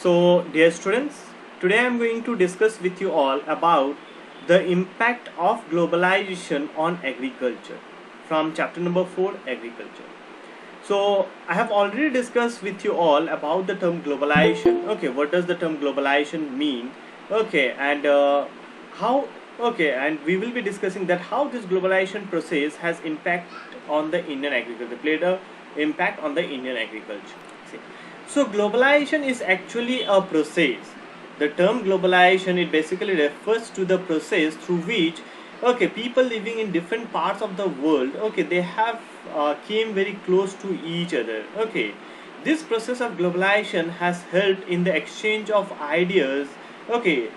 So, dear students, today I am going to discuss with you all about the impact of globalization on agriculture from chapter number 4, Agriculture. So, I have already discussed with you all about the term globalization. Okay, what does the term globalization mean? Okay, and how, okay, and we will be discussing that how this globalization process has impact on the Indian agriculture, played a impact on the Indian agriculture. See, so globalization is actually a process. The term globalization, it basically refers to the process through which, okay, people living in different parts of the world, okay, they have came very close to each other. Okay, this process of globalization has helped in the exchange of ideas, okay,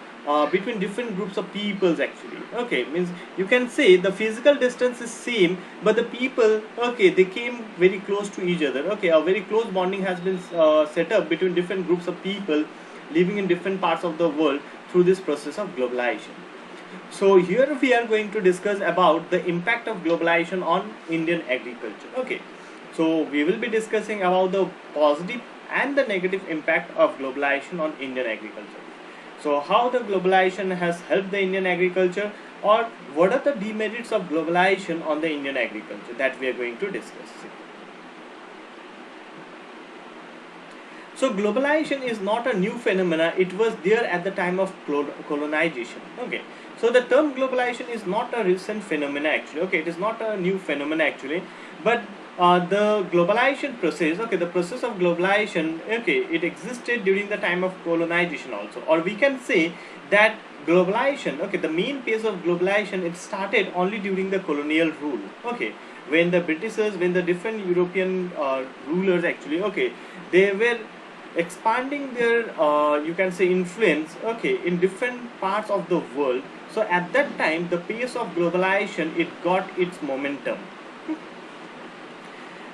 between different groups of peoples actually. Okay, means you can say the physical distance is same, but the people, okay, they came very close to each other. Okay, a very close bonding has been set up between different groups of people living in different parts of the world through this process of globalization. So here we are going to discuss about the impact of globalization on Indian agriculture. Okay, so we will be discussing about the positive and the negative impact of globalization on Indian agriculture. So how the globalization has helped the Indian agriculture, or what are the demerits of globalization on the Indian agriculture, that we are going to discuss. So globalization is not a new phenomena, it was there at the time of colonization. Okay, so the term globalization is not a recent phenomena actually. Okay, it is not a new phenomena actually, but the globalization process, okay, the process of globalization, okay, it existed during the time of colonization also, or we can say that globalization, okay, the main phase of globalization, it started only during the colonial rule. Okay, when the Britishers, when the different European rulers actually, okay, they were expanding their you can say influence, okay, in different parts of the world. So at that time the pace of globalization, it got its momentum.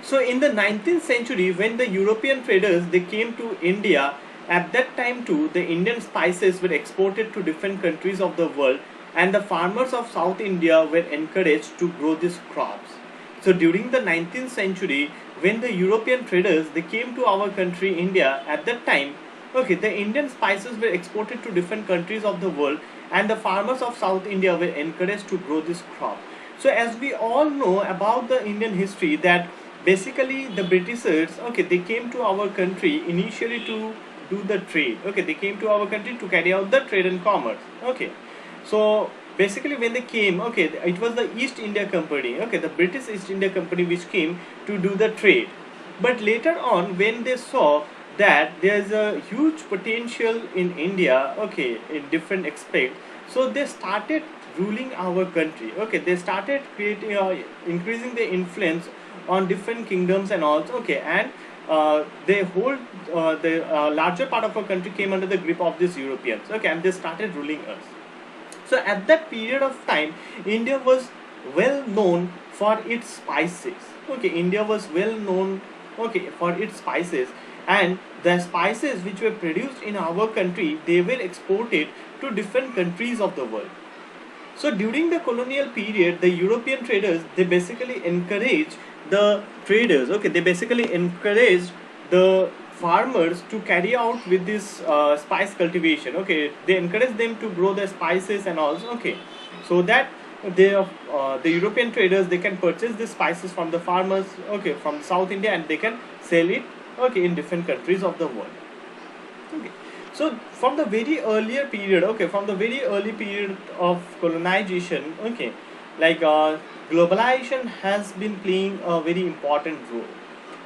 So in the 19th century, when the European traders, they came to India, at that time too the Indian spices were exported to different countries of the world, and the farmers of South India were encouraged to grow these crops. So during the 19th century, when the European traders, they came to our country India, at that time, okay, the Indian spices were exported to different countries of the world, and the farmers of South India were encouraged to grow this crop. So as we all know about the Indian history, that basically the Britishers, okay, they came to our country initially to do the trade. Okay, they came to our country to carry out the trade and commerce. Okay, so basically when they came, okay, it was the East India Company, okay, the British East India Company, which came to do the trade. But later on, when they saw that there's a huge potential in India, okay, in different aspects, so they started ruling our country. Okay, they started creating increasing their influence on different kingdoms and also, okay, and they hold the larger part of our country came under the grip of these Europeans. Okay, and they started ruling us. So at that period of time, India was well known for its spices. Okay, India was well known, okay, for its spices, and the spices which were produced in our country, they were exported to different countries of the world. So during the colonial period, the European traders, they basically encouraged the traders. Okay, they basically encouraged the farmers to carry out with this spice cultivation. Okay, they encourage them to grow the spices and also, okay, so that the European traders, they can purchase the spices from the farmers, okay, from South India, and they can sell it, okay, in different countries of the world. Okay, so from the very earlier period, okay, from the very early period of colonization, okay, like globalization has been playing a very important role.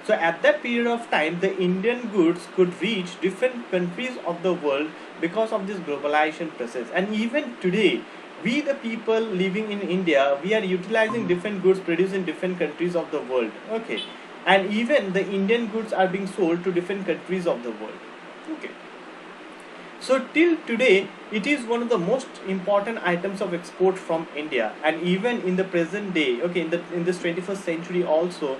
So at that period of time, the Indian goods could reach different countries of the world because of this globalization process. And even today, we the people living in India, we are utilizing different goods produced in different countries of the world. Okay, and even the Indian goods are being sold to different countries of the world. Okay. So till today, it is one of the most important items of export from India, and even in the present day, okay, in this 21st century also,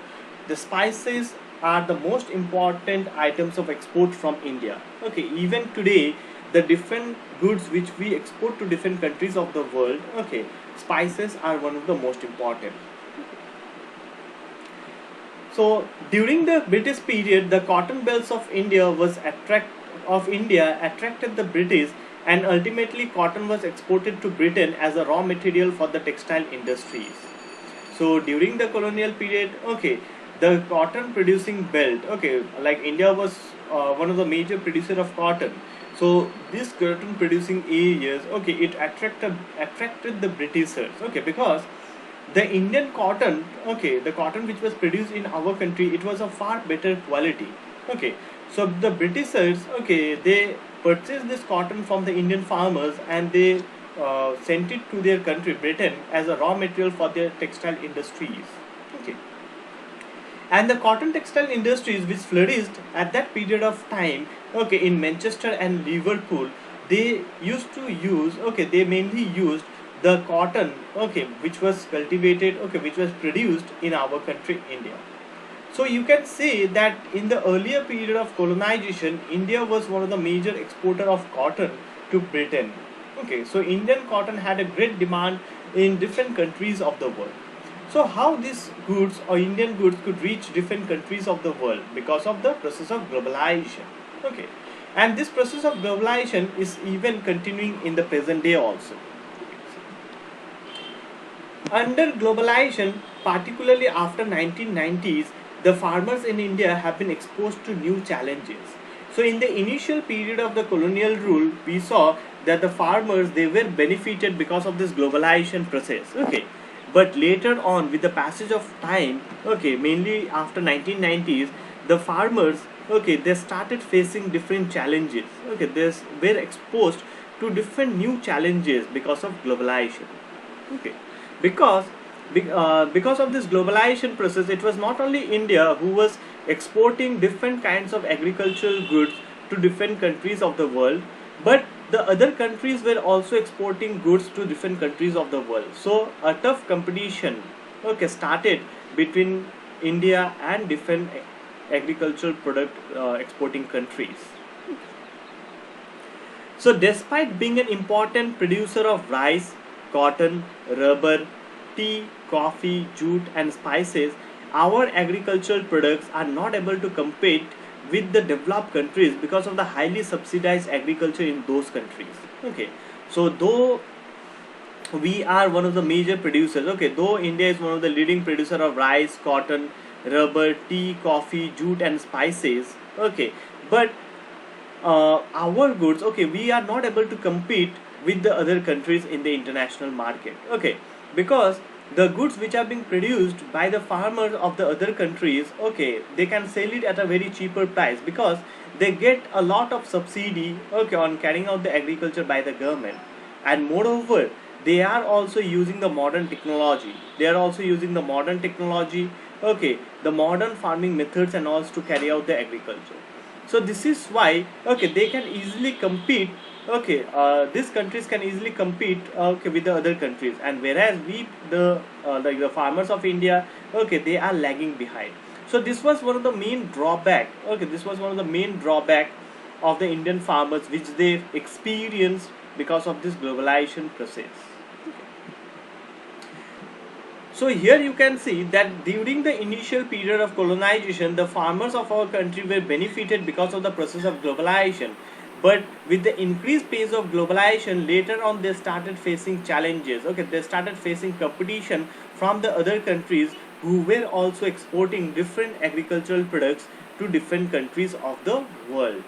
the spices are the most important items of export from India. Okay, even today, the different goods which we export to different countries of the world, okay, spices are one of the most important. So during the British period, the cotton belts of India was of India attracted the British, and ultimately cotton was exported to Britain as a raw material for the textile industries. So during the colonial period, okay, the cotton producing belt, okay, like India was one of the major producer of cotton. So this cotton producing areas, okay, it attracted the Britishers, okay, because the Indian cotton, okay, the cotton which was produced in our country, it was of far better quality, okay. So the Britishers, okay, they purchased this cotton from the Indian farmers, and they sent it to their country Britain as a raw material for their textile industries, okay. And the cotton textile industries which flourished at that period of time, okay, in Manchester and Liverpool, they used to use, okay, they mainly used the cotton, okay, which was cultivated, okay, which was produced in our country India. So you can say that in the earlier period of colonization, India was one of the major exporter of cotton to Britain. Okay, so Indian cotton had a great demand in different countries of the world. So how these goods or Indian goods could reach different countries of the world? Because of the process of globalization. Okay. And this process of globalization is even continuing in the present day also. Under globalization, particularly after 1990s, the farmers in India have been exposed to new challenges. So in the initial period of the colonial rule, we saw that the farmers, they were benefited because of this globalization process. Okay. But later on, with the passage of time, okay, mainly after 1990s, the farmers, okay, they started facing different challenges. Okay, they were exposed to different new challenges because of globalization. Okay, because because of this globalization process, it was not only India who was exporting different kinds of agricultural goods to different countries of the world, but the other countries were also exporting goods to different countries of the world. So a tough competition, okay, started between India and different agricultural product exporting countries. So despite being an important producer of rice, cotton, rubber, tea, coffee, jute and spices, our agricultural products are not able to compete with the developed countries because of the highly subsidized agriculture in those countries. Okay. So though we are one of the major producers, okay, though India is one of the leading producer of rice, cotton, rubber, tea, coffee, jute and spices, okay, but our goods, okay, we are not able to compete with the other countries in the international market, okay, because the goods which are being produced by the farmers of the other countries, okay, they can sell it at a very cheaper price because they get a lot of subsidy, okay, on carrying out the agriculture by the government. And moreover, they are also using the modern technology, okay, the modern farming methods and all to carry out the agriculture. So this is why, okay, they can easily compete, okay, these countries can easily compete, okay, with the other countries, and whereas we, the like the farmers of India, okay, they are lagging behind. So this was one of the main drawback, okay, this was one of the main drawback of the Indian farmers which they experienced because of this globalization process. So here you can see that during the initial period of colonization, the farmers of our country were benefited because of the process of globalization. But with the increased pace of globalization, later on they started facing challenges. Okay, they started facing competition from the other countries who were also exporting different agricultural products to different countries of the world.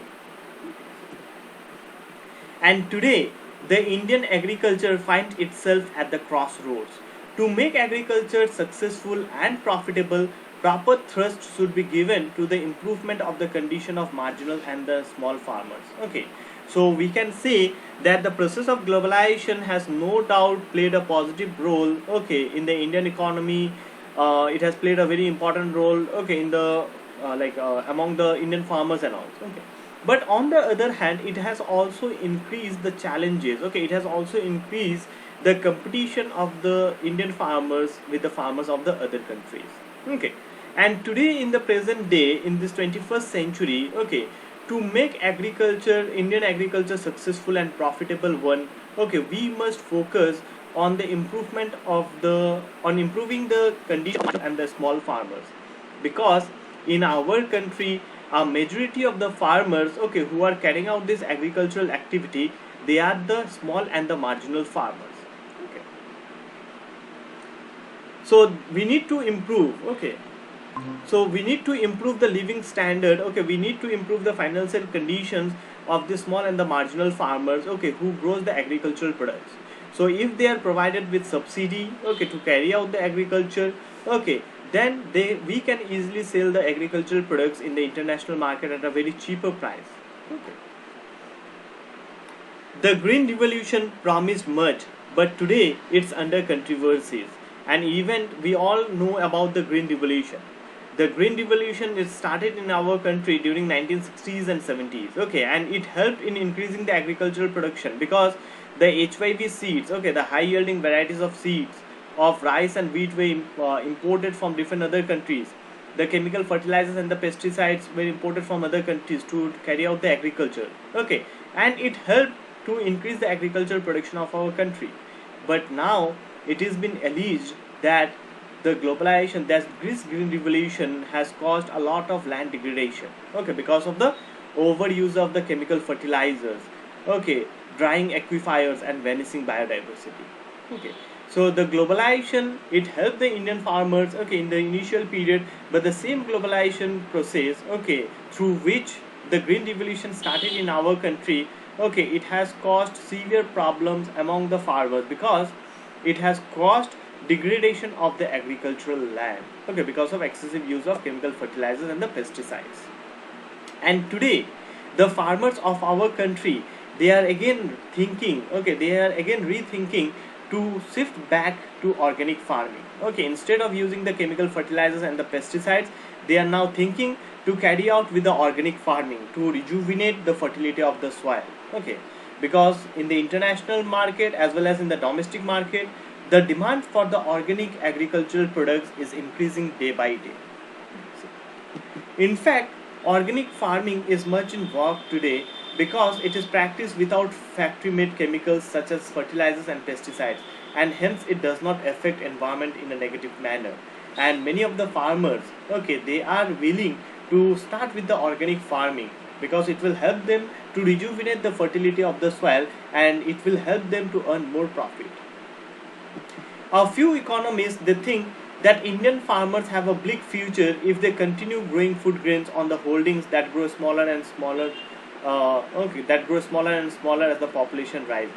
And today, the Indian agriculture finds itself at the crossroads. To make agriculture successful and profitable, proper thrust should be given to the improvement of the condition of marginal and the small farmers. Okay, so we can say that the process of globalization has no doubt played a positive role, okay, in the Indian economy. It has played a very important role, okay, in the among the Indian farmers and all. Okay, but on the other hand, it has also increased the challenges, okay, it has also increased the competition of the Indian farmers with the farmers of the other countries. Okay, and today in the present day, in this 21st century, okay, to make agriculture, Indian agriculture successful and profitable one, okay, we must focus on the improvement of the, on improving the condition and the small farmers, because in our country, a majority of the farmers, okay, who are carrying out this agricultural activity, they are the small and the marginal farmers. Okay, so we need to improve. Okay, so we need to improve the living standard. Okay, we need to improve the financial conditions of the small and the marginal farmers, okay, who grows the agricultural products. So if they are provided with subsidy, okay, to carry out the agriculture, okay, then we can easily sell the agricultural products in the international market at a very cheaper price. Okay, the Green Revolution promised much, but today it's under controversies. And even we all know about the Green Revolution. The Green Revolution is started in our country during 1960s and 70s. Okay, and it helped in increasing the agricultural production because the HYV seeds, okay, the high yielding varieties of seeds of rice and wheat were imported from different other countries. The chemical fertilizers and the pesticides were imported from other countries to carry out the agriculture. Okay, and it helped to increase the agricultural production of our country. But now it has been alleged that the globalization, that this green revolution has caused a lot of land degradation. Okay, because of the overuse of the chemical fertilizers. Okay, drying aquifers and vanishing biodiversity. Okay, so the globalization, it helped the Indian farmers, okay, in the initial period, but the same globalization process, okay, through which the green revolution started in our country, okay, it has caused severe problems among the farmers because it has caused degradation of the agricultural land, okay, because of excessive use of chemical fertilizers and the pesticides. And today the farmers of our country, they are again thinking, okay, they are again rethinking to shift back to organic farming. Okay, instead of using the chemical fertilizers and the pesticides, they are now thinking to carry out with the organic farming to rejuvenate the fertility of the soil. Okay, because in the international market as well as in the domestic market, the demand for the organic agricultural products is increasing day by day. In fact, organic farming is much in vogue today because it is practiced without factory made chemicals such as fertilizers and pesticides, and hence it does not affect environment in a negative manner. And many of the farmers, okay, they are willing to start with the organic farming because it will help them to rejuvenate the fertility of the soil and it will help them to earn more profit. A few economists, they think that Indian farmers have a bleak future if they continue growing food grains on the holdings that grow smaller and smaller. That grow smaller and smaller as the population rises.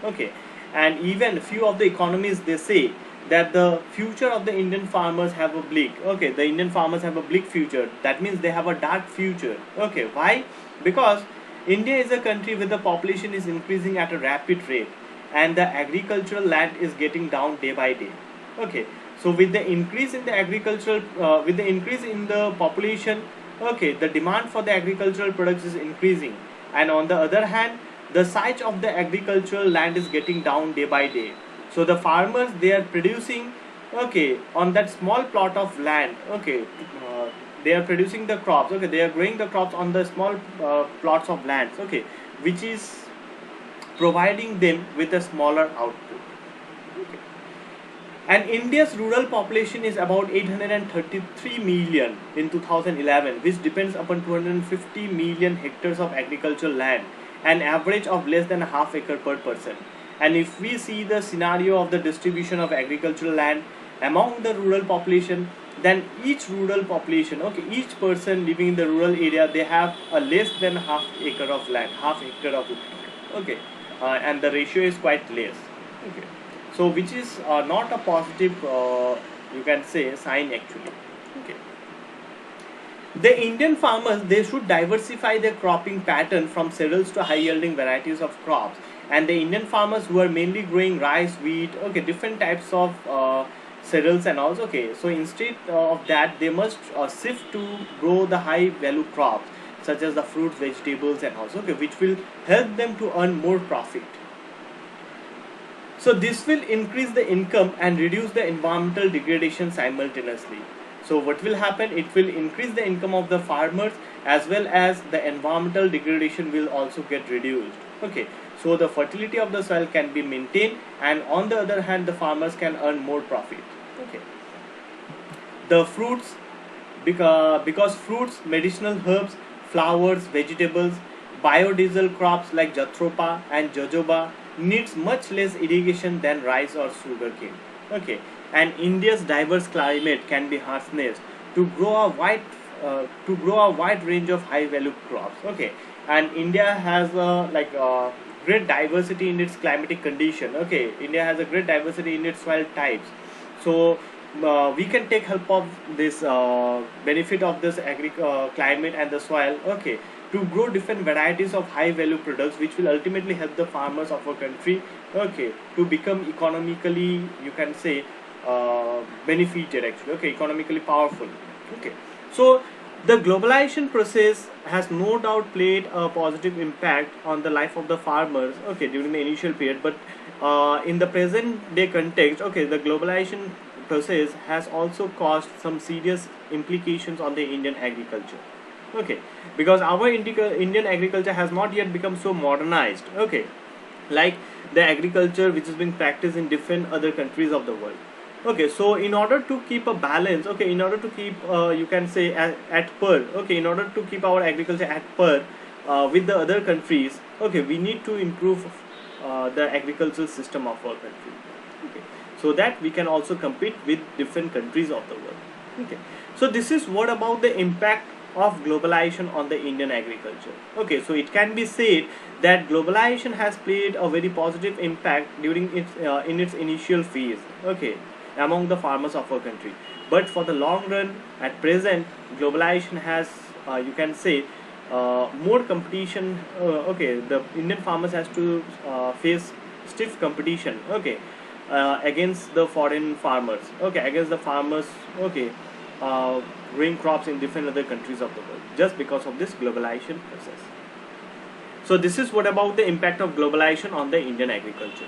Okay, and even few of the economists, they say that the future of the Indian farmers have a bleak. Okay, the Indian farmers have a bleak future. That means they have a dark future. Okay, why? Because India is a country where the population is increasing at a rapid rate and the agricultural land is getting down day by day. Okay, so with the increase in the agricultural with the increase in the population, okay, the demand for the agricultural products is increasing, and on the other hand, the size of the agricultural land is getting down day by day. So the farmers, they are producing, okay, on that small plot of land, okay, they are producing the crops, okay, they are growing the crops on the small plots of lands, okay, which is providing them with a smaller output. Okay. And India's rural population is about 833 million in 2011, which depends upon 250 million hectares of agricultural land, an average of less than a half acre per person. And if we see the scenario of the distribution of agricultural land among the rural population, then each rural population, okay, each person living in the rural area, they have a less than half acre of land, half acre of land. Okay, and the ratio is quite less. Okay, so which is not a positive, you can say, sign actually. Okay, the Indian farmers, they should diversify their cropping pattern from cereals to high yielding varieties of crops. And the Indian farmers who are mainly growing rice, wheat, okay, different types of cereals and also, okay, so instead of that, they must shift to grow the high value crops such as the fruits, vegetables and also, okay, which will help them to earn more profit. So this will increase the income and reduce the environmental degradation simultaneously. So what will happen? It will increase the income of the farmers as well as the environmental degradation will also get reduced. Okay, so the fertility of the soil can be maintained and on the other hand the farmers can earn more profit. Okay, the fruits, because fruits, medicinal herbs, flowers, vegetables, biodiesel crops like jatropha and jojoba needs much less irrigation than rice or sugarcane. Okay, and India's diverse climate can be harnessed to grow a wide range of high value crops. Okay, and India has great diversity in its climatic condition. Okay, India has a great diversity in its soil types. So we can take help of this benefit of this climate and the soil. Okay, to grow different varieties of high value products which will ultimately help the farmers of our country, okay, to become economically, you can say, benefited actually, okay, economically powerful. Okay, so the globalization process has no doubt played a positive impact on the life of the farmers, okay, during the initial period, but in the present day context, okay, the globalization process has also caused some serious implications on the Indian agriculture. Okay, because our Indian agriculture has not yet become so modernized. Okay, like the agriculture which is being practiced in different other countries of the world. Okay, so in order to keep a balance, okay, in order to keep you can say at par, okay, in order to keep our agriculture at par with the other countries, okay, we need to improve the agricultural system of our country. Okay, so that we can also compete with different countries of the world. Okay, so this is what about the impact of globalization on the Indian agriculture. Okay, so it can be said that globalization has played a very positive impact during its in its initial phase. Okay, among the farmers of our country, but for the long run, at present, globalization has you can say more competition. Okay, the Indian farmers has to face stiff competition. Okay, against the foreign farmers. Okay, against the farmers. Okay, growing crops in different other countries of the world, just because of this globalization process. So this is what about the impact of globalization on the Indian agriculture.